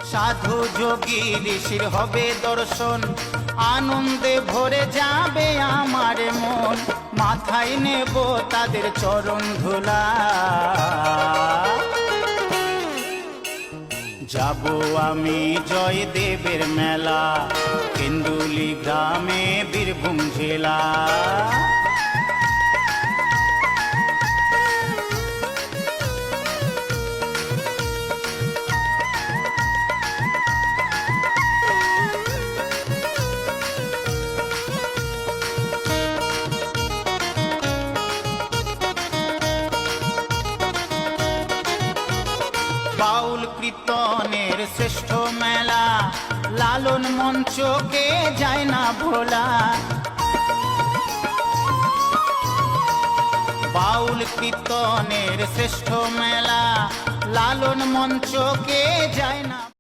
সাধু যোগী ঋষির হবে দর্শন, আনন্দে ভরে যাবে আমার মন। মাথায় নেব তাদের চরণ ধুলা, যাব আমি জয়দেবের মেলা, কেন্দুলি গ্রামে বীরভূম জেলা। বাউল কীর্তনের শ্রেষ্ঠ মেলা, লালন মঞ্চকে যায় না ভোলা। বাউল কীর্তনের শ্রেষ্ঠ মেলা, লালন মঞ্চকে যায় না।